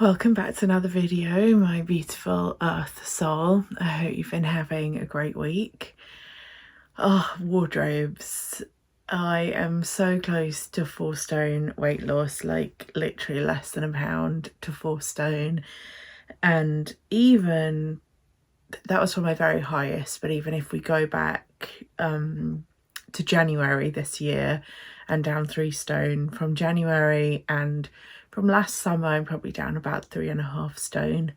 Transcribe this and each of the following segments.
Welcome back to another video, my beautiful earth soul. I hope you've been having a great week. Oh, wardrobes. I am so close to 4 stone weight loss, like literally less than a pound to 4 stone. And even that was for my very highest, but even if we go back to January this year and down 3 stone from January, and from last summer I'm probably down about 3.5 stone.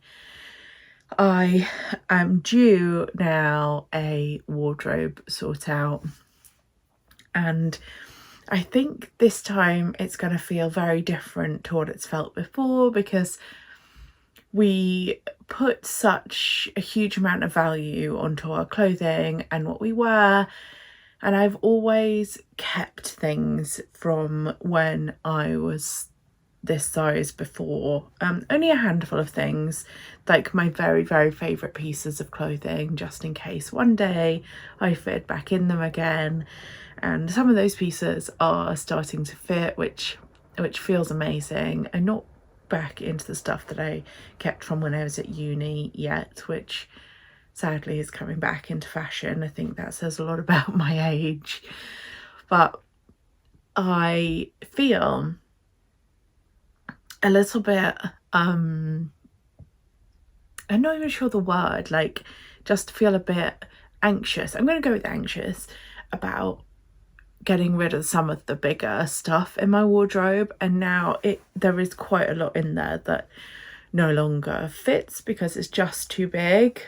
I am due now a wardrobe sort out, and I think this time it's going to feel very different to what it's felt before, because we put such a huge amount of value onto our clothing and what we wear, and I've always kept things from when I was this size before. Only a handful of things, like my very, very favourite pieces of clothing, just in case one day I fit back in them again. And some of those pieces are starting to fit, which feels amazing. I'm not back into the stuff that I kept from when I was at uni yet, which sadly is coming back into fashion. I think that says a lot about my age. But I feel a little bit, I'm not even sure the word, like just feel a bit anxious. I'm going to go with anxious about getting rid of some of the bigger stuff in my wardrobe. And now there is quite a lot in there that no longer fits because it's just too big.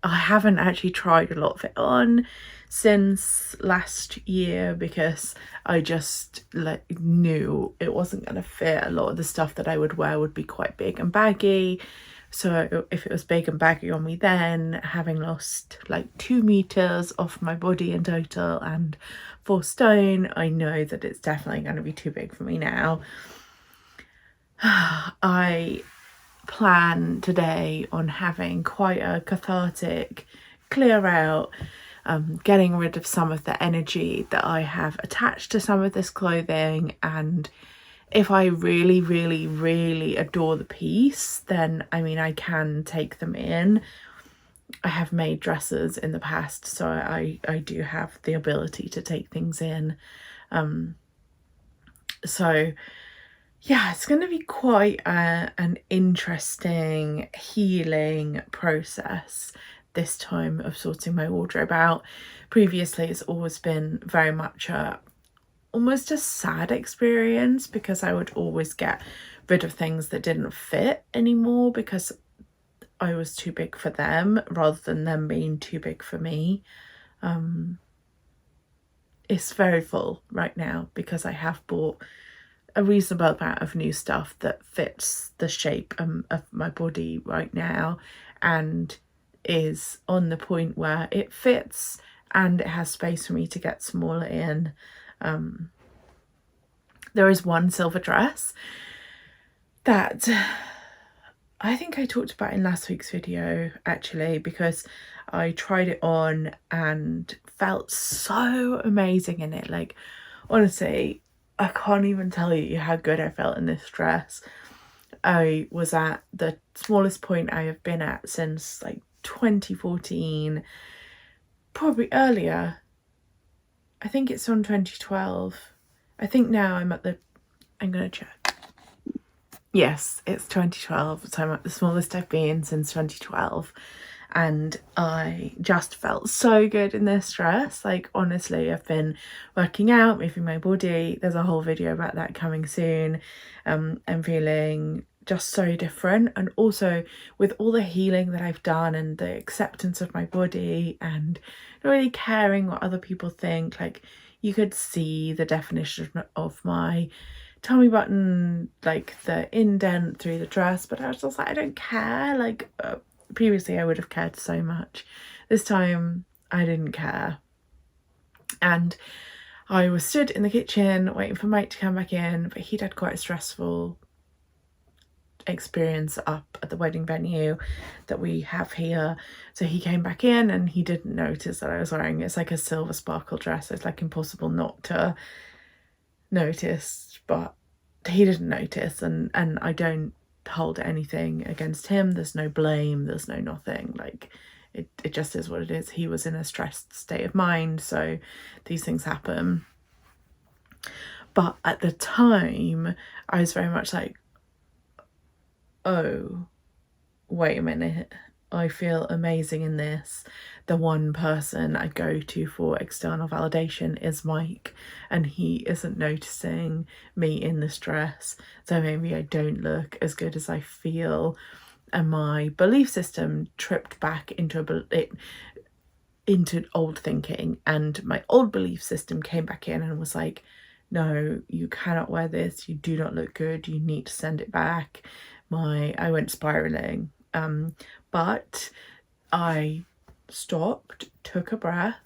I haven't actually tried a lot of it on since last year because I just knew it wasn't going to fit. A lot of the stuff that I would wear would be quite big and baggy. So if it was big and baggy on me then, having lost like 2 meters off my body in total and 4 stone, I know that it's definitely going to be too big for me now. I plan today on having quite a cathartic clear out, getting rid of some of the energy that I have attached to some of this clothing. And if I really, really, really adore the piece, then I mean, I can take them in. I have made dresses in the past, so I do have the ability to take things in. So yeah, it's going to be quite an interesting healing process this time of sorting my wardrobe out. Previously, it's always been very much almost a sad experience, because I would always get rid of things that didn't fit anymore because I was too big for them rather than them being too big for me. It's very full right now because I have bought a reasonable amount of new stuff that fits the shape of my body right now, and is on the point where it fits and it has space for me to get smaller in. There is one silver dress that I think I talked about in last week's video, actually, because I tried it on and felt so amazing in it. Like, honestly, I can't even tell you how good I felt in this dress. I was at the smallest point I have been at since like 2014, probably earlier. I think it's on 2012. I think now I'm gonna check. Yes, it's 2012, so I'm at the smallest I've been since 2012. And I just felt so good in this dress. Like, honestly, I've been working out, moving my body. There's a whole video about that coming soon. I'm feeling just so different, and also with all the healing that I've done and the acceptance of my body and not really caring what other people think. Like, you could see the definition of my tummy button, like the indent through the dress, but I was just like, I don't care. Like, previously I would have cared so much. This time I didn't care. And I was stood in the kitchen waiting for Mike to come back in, but he'd had quite a stressful experience up at the wedding venue that we have here. So he came back in and he didn't notice that I was wearing, it's like a silver sparkle dress. It's like impossible not to notice, but he didn't notice, and I don't hold anything against him. There's no blame, there's no nothing. Like it just is what it is. He was in a stressed state of mind, so these things happen. But at the time I was very much like, oh, wait a minute, I feel amazing in this. The one person I go to for external validation is Mike, and he isn't noticing me in the stress, so maybe I don't look as good as I feel. And my belief system tripped back into old thinking, and my old belief system came back in and was like, no, you cannot wear this, you do not look good, you need to send it back. I went spiraling, but I stopped, took a breath,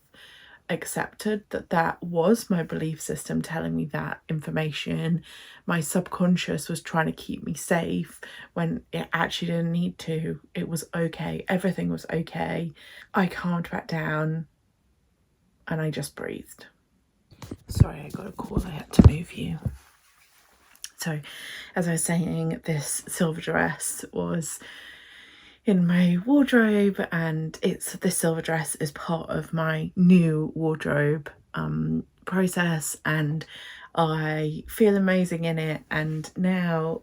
accepted that that was my belief system telling me that information. My subconscious was trying to keep me safe when it actually didn't need to. It was okay, everything was okay. I calmed back down and I just breathed. Sorry, I got a call, I had to move you. So as I was saying, this silver dress was in my wardrobe, and this silver dress is part of my new wardrobe process, and I feel amazing in it. And now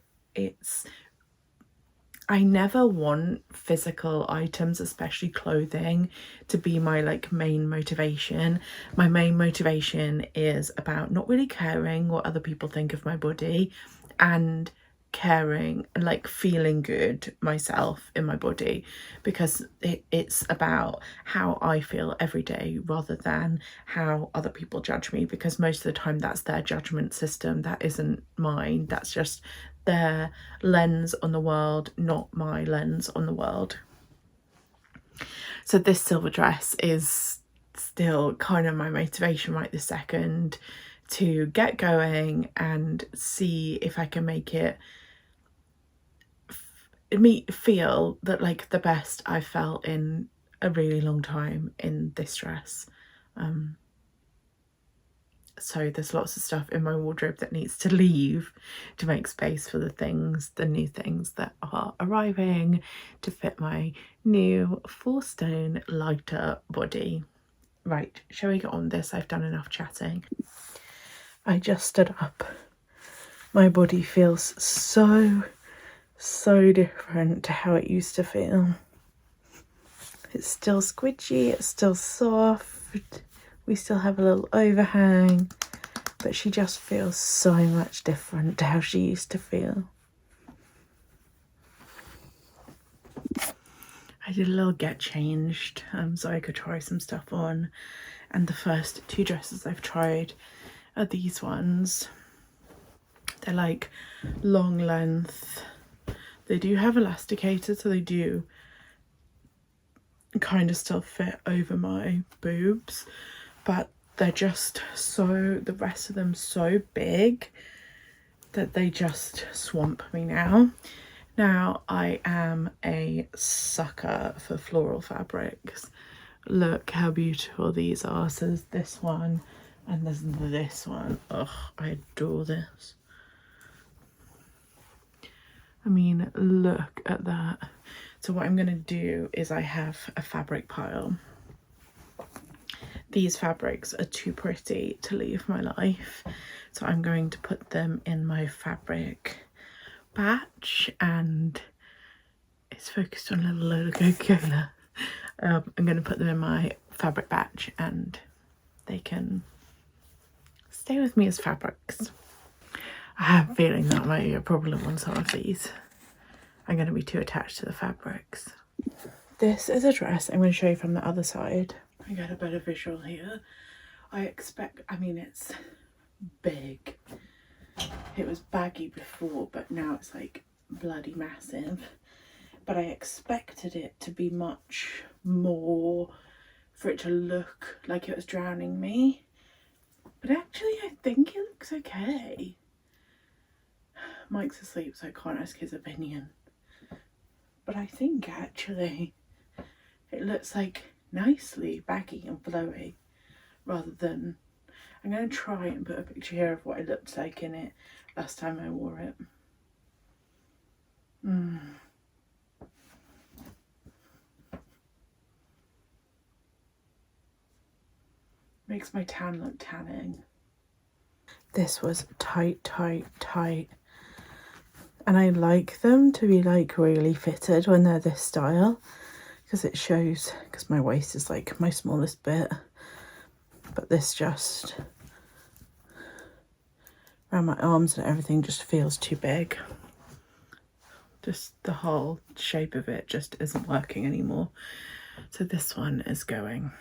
I never want physical items, especially clothing, to be my like main motivation. My main motivation is about not really caring what other people think of my body, and caring and like feeling good myself in my body, because it's about how I feel every day rather than how other people judge me, because most of the time that's their judgment system, that isn't mine. That's just their lens on the world, not my lens on the world. So this silver dress is still kind of my motivation right this second to get going and see if I can make it me feel that like the best I've felt in a really long time in this dress. So there's lots of stuff in my wardrobe that needs to leave to make space for the new things that are arriving to fit my new 4-stone lighter body. Right, shall we get on this? I've done enough chatting. I just stood up. My body feels so different to how it used to feel. It's still squidgy, it's still soft, we still have a little overhang, but she just feels so much different to how she used to feel. I did a little get changed so I could try some stuff on, and the first 2 dresses I've tried are these ones. They're like long length. They do have elasticators, so they do kind of still fit over my boobs, but they're just the rest of them so big that they just swamp me now. Now I am a sucker for floral fabrics. Look how beautiful these are. So there's this one and there's this one. Ugh, I adore this. I mean, look at that. So what I'm going to do is I have a fabric pile. These fabrics are too pretty to leave my life, so I'm going to put them in my fabric batch, and it's focused on a little load of Coca-Cola. I'm going to put them in my fabric batch and they can stay with me as fabrics. I have a feeling that might be a problem on some of these. I'm going to be too attached to the fabrics. This is a dress I'm going to show you from the other side. I got a better visual here. I mean, it's big. It was baggy before, but now it's like bloody massive. But I expected it to be much more, for it to look like it was drowning me. But actually, I think it looks okay. Mike's asleep, so I can't ask his opinion. But I think actually it looks like nicely baggy and flowy, rather than, I'm going to try and put a picture here of what it looks like in it last time I wore it. Makes my tan look tanning. This was tight, tight, tight. And I like them to be like really fitted when they're this style, because it shows, because my waist is like my smallest bit. But this just, around my arms and everything, just feels too big. Just the whole shape of it just isn't working anymore. So this one is going.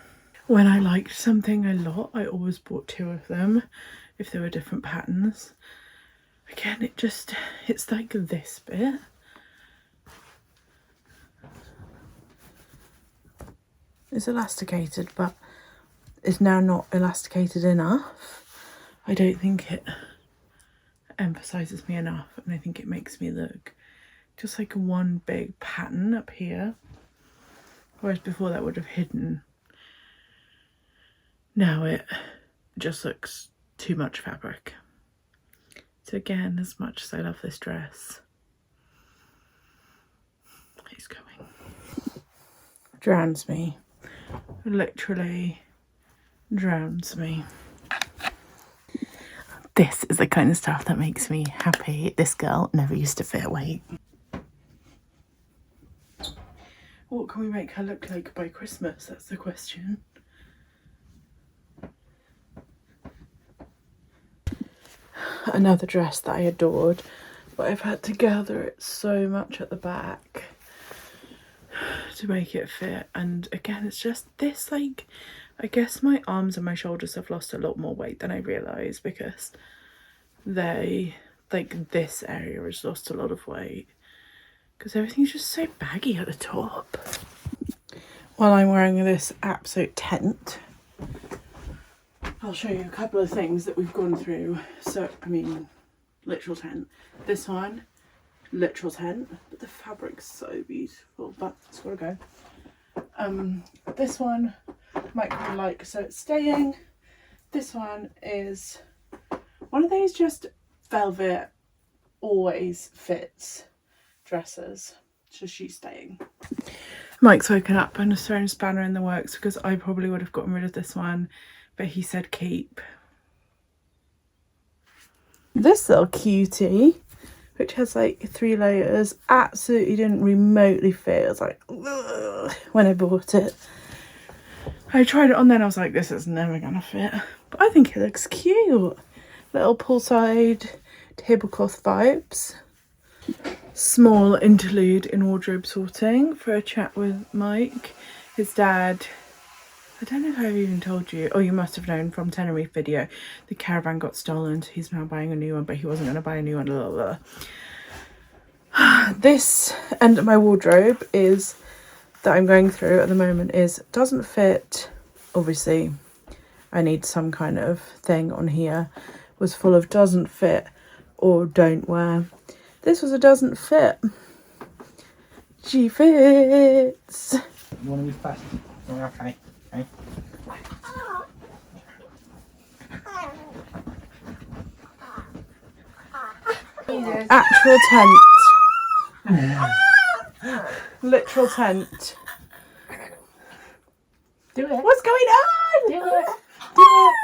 When I liked something a lot, I always bought 2 of them if there were different patterns. Again, it's like this bit. It's elasticated, but it's now not elasticated enough. I don't think it emphasizes me enough, and I think it makes me look just like one big pattern up here, whereas before that would have hidden. Now it just looks too much fabric. So again, as much as I love this dress, he's going. Drowns me. Literally drowns me. This is the kind of stuff that makes me happy. This girl never used to fit weight. What can we make her look like by Christmas? That's the question. Another dress that I adored, but I've had to gather it so much at the back to make it fit. And again, it's just this, like, I guess my arms and my shoulders have lost a lot more weight than I realised, because they, like, this area has lost a lot of weight because everything's just so baggy at the top. While I'm wearing this absolute tent, I'll show you a couple of things that we've gone through. So, I mean, literal tent. This one, literal tent, but the fabric's so beautiful, but it's gotta go. This one, micro like, so it's staying. This one is one of those just velvet, always fits dresses. So she's staying. Mike's woken up and has thrown a spanner in the works, because I probably would have gotten rid of this one, but he said keep. This little cutie, which has like 3 layers, absolutely didn't remotely fit. It was like, ugh, when I bought it. I tried it on then, I was like, this is never gonna fit. But I think it looks cute. Little poolside tablecloth vibes. Small interlude in wardrobe sorting for a chat with Mike. His dad, I don't know if I've even told you, oh, you must have known from Tenerife video, the caravan got stolen, so he's now buying a new one, but he wasn't going to buy a new one, blah, blah, blah. This end of my wardrobe is, that I'm going through at the moment, is doesn't fit. Obviously I need some kind of thing on here. Was full of doesn't fit or don't wear. This was a doesn't fit. She fits. You want to be fast? Okay. Okay. Actual tent. Literal tent. Do it. What's going on? Do it. Do it.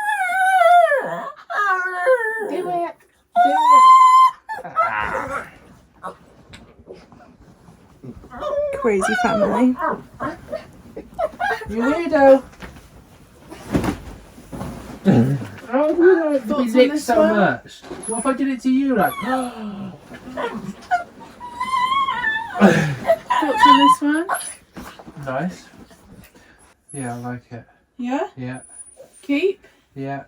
Do it. Do it. Crazy family. You weirdo. How do you like to be Thoughts on licked this so one? much? What if I did it to you, like? Thoughts on this one? Nice. Yeah, I like it. Yeah? Yeah. Keep? Yeah.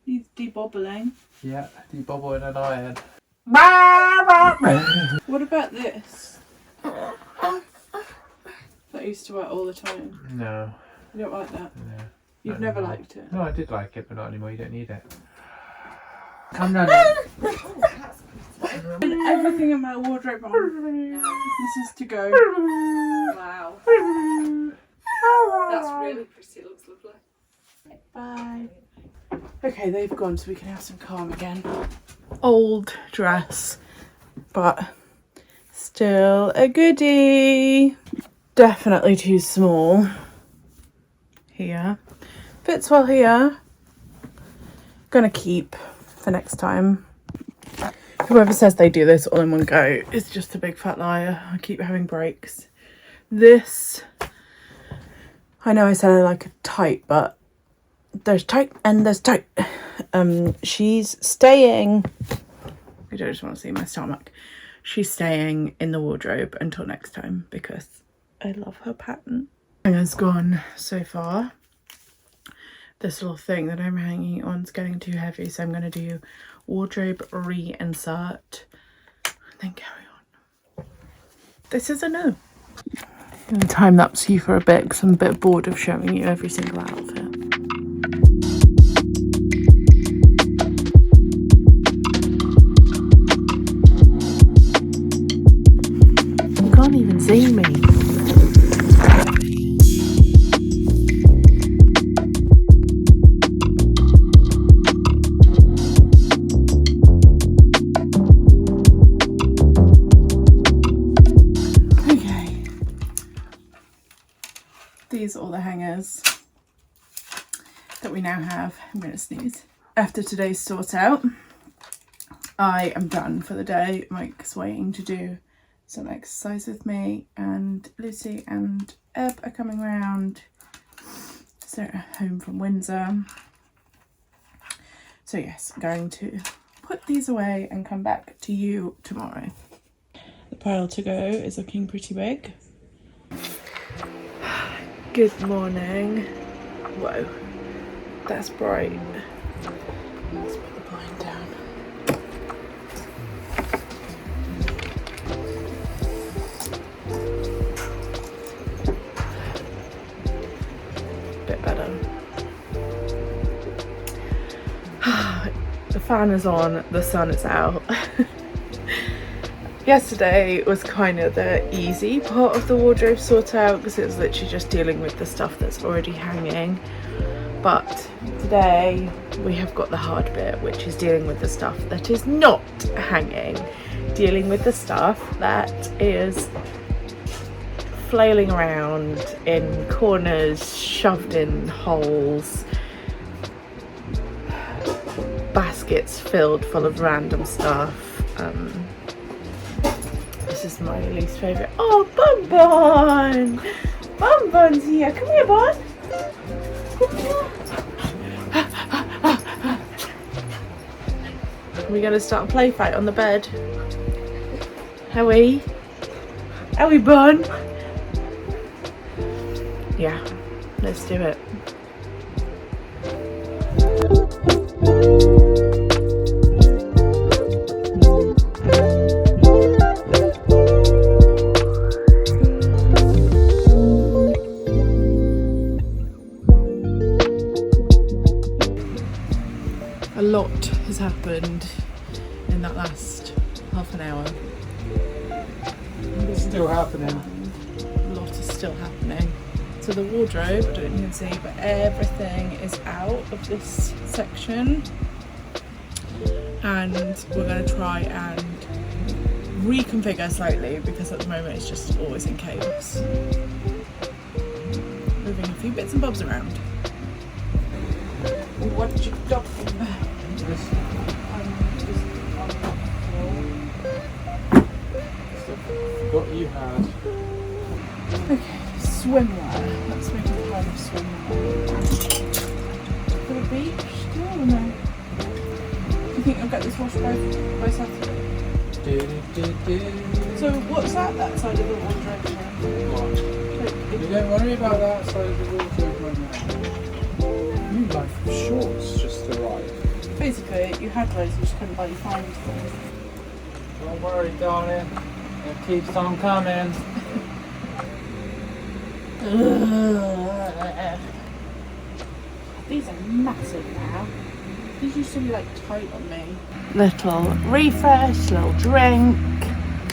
He's debobbling. Yeah. Do you bobble in an iron? What about this? That I used to wear all the time. No. You don't like that? No. You've Not never anymore. liked it? No, I did like it, but not anymore. You don't need it. Come running. Everything in my wardrobe on. This is to go. Wow. That's really pretty. It looks lovely. Bye. Okay, they've gone, so we can have some calm again. Old dress, but still a goodie. Definitely too small here. Fits well here. Gonna keep for next time. Whoever says they do this all in one go is just a big fat liar. I keep having breaks. This, I know I said I like it tight, but there's tight and there's tight. She's staying, I don't just want to see my stomach. She's staying in the wardrobe until next time because I love her pattern. Has gone so far. This little thing that I'm hanging on is getting too heavy, so I'm going to do wardrobe reinsert and then carry on. This is a no. I'm going to time lapse you for a bit because I'm a bit bored of showing you every single outfit. You can't even see me. These are all the hangers that we now have. I'm going to sneeze. After today's sort out, I am done for the day. Mike's waiting to do some exercise with me, and Lucy and Eb are coming round. So home from Windsor. So yes, I'm going to put these away and come back to you tomorrow. The pile to go is looking pretty big. Good morning. Whoa, that's bright. Let's put the blind down. Bit better. The fan is on, the sun is out. Yesterday was kind of the easy part of the wardrobe sort out because it was literally just dealing with the stuff that's already hanging. But today we have got the hard bit, which is dealing with the stuff that is not hanging. Dealing with the stuff that is flailing around in corners, shoved in holes, baskets filled full of random stuff. This is my least favourite. Oh, Bun Bun! Bun Bun's here. Come here, Bun. Are we going to start a play fight on the bed? Are we? Are we, Bun? Yeah, let's do it. A lot has happened in that last half an hour. It's still happening. A lot is still happening. So the wardrobe, I don't know if you can see, but everything is out of this section. And we're going to try and reconfigure slightly because at the moment it's just always in chaos. Moving a few bits and bobs around. What you got? What you had. Okay, swimwear. Let's make a pile of swimwear. For the beach still or no? Do you think you'll get this washed by Saturday? So what's that side of the wardrobe? What? You don't worry about that side of the wardrobe right now. You like shorts just arrived. Basically, you had those, you just couldn't bloody find them. Don't worry, darling. It keeps on coming. These are massive now. These used to be like tight on me. Little refresh, little drink.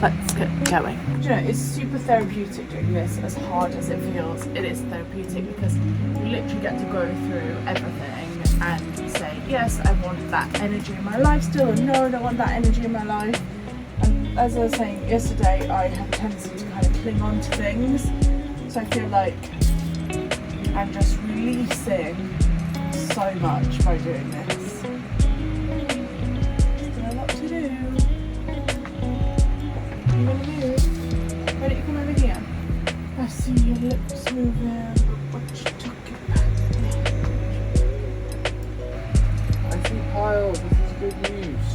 Let's get going. Do you know, it's super therapeutic doing this, as hard as it feels. It is therapeutic because you literally get to go through everything and say, yes, I want that energy in my life still, and no, I don't want that energy in my life. And as I was saying yesterday, I have a tendency to kind of cling on to things, so I feel like I'm just releasing so much by doing this. Still a lot to do. What are you gonna do? Why don't you come over here? I see your lips moving. What you talking about? I see Kyle, this is good news.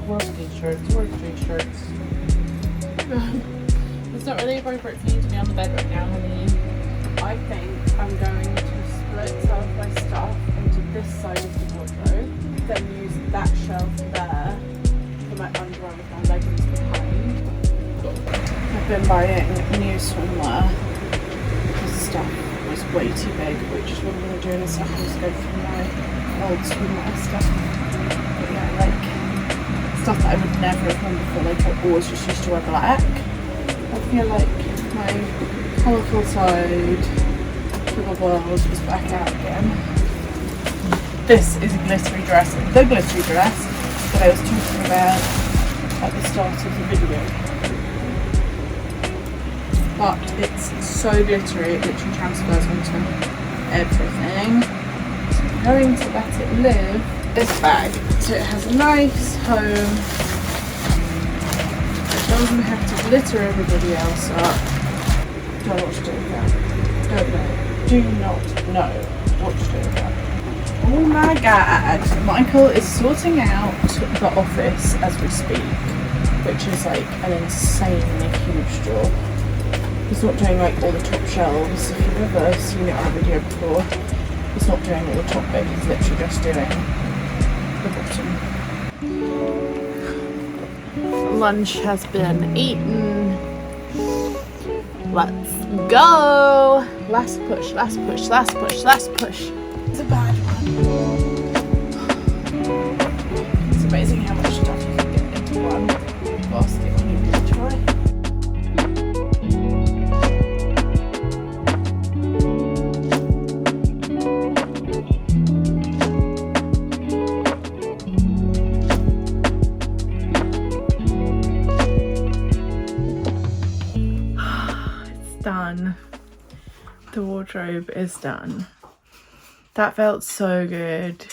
Where's t-shirts? Where's t-shirts? It's not really appropriate for you to be on the bed right now, honey. I think I'm going to split some of my stuff into this side of the wardrobe, then use that shelf there for my underwear with my leggings behind. I've been buying new swimwear because stuff was way too big, which is what I'm going to do in a second, is go through my old swimwear stuff. But yeah, like stuff that I would never have worn before, like I always just used to wear black. I feel like my colourful side of the world is back out again. This is a glittery dress, the glittery dress that I was talking about at the start of the video. But it's so glittery, it literally transfers onto everything. So I'm going to let it live this bag so it has a nice home. It doesn't have to glitter everybody else up. Don't know what to do with that. Don't know. Do not know what to do with that. Oh my god. Michael is sorting out the office as we speak, which is like an insanely huge job. He's not doing like all the top shelves. If you've ever seen it on a video before, he's not doing all the top bit, he's literally just doing the bottom. Lunch has been eaten. Let's go! Last push, last push, last push, last push. It's a bad one. It's amazing how much stuff you can get into one basket when you really try. Done. The wardrobe is done. That felt so good.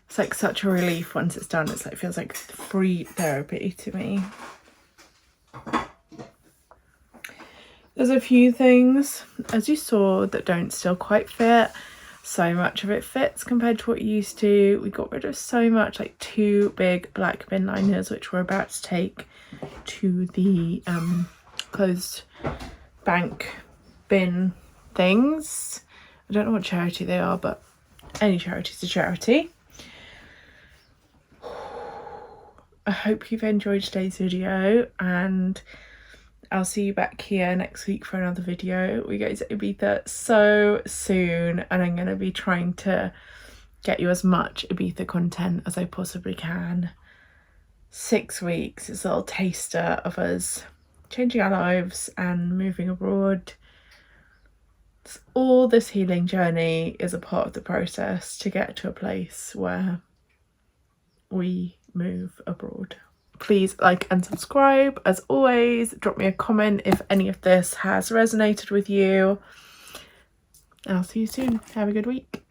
It's like such a relief once it's done. It's like, it feels like free therapy to me. There's a few things, as you saw, that don't still quite fit. So much of it fits compared to what you used to. We got rid of so much, like 2 big black bin liners, which we're about to take to the closed bank bin things. I don't know what charity they are, but any charity's a charity. I hope you've enjoyed today's video, and I'll see you back here next week for another video. We go to Ibiza so soon, and I'm going to be trying to get you as much Ibiza content as I possibly can. 6 weeks is a little taster of us changing our lives and moving abroad. All this healing journey is a part of the process to get to a place where we move abroad. Please like and subscribe. As always, drop me a comment if any of this has resonated with you. I'll see you soon. Have a good week.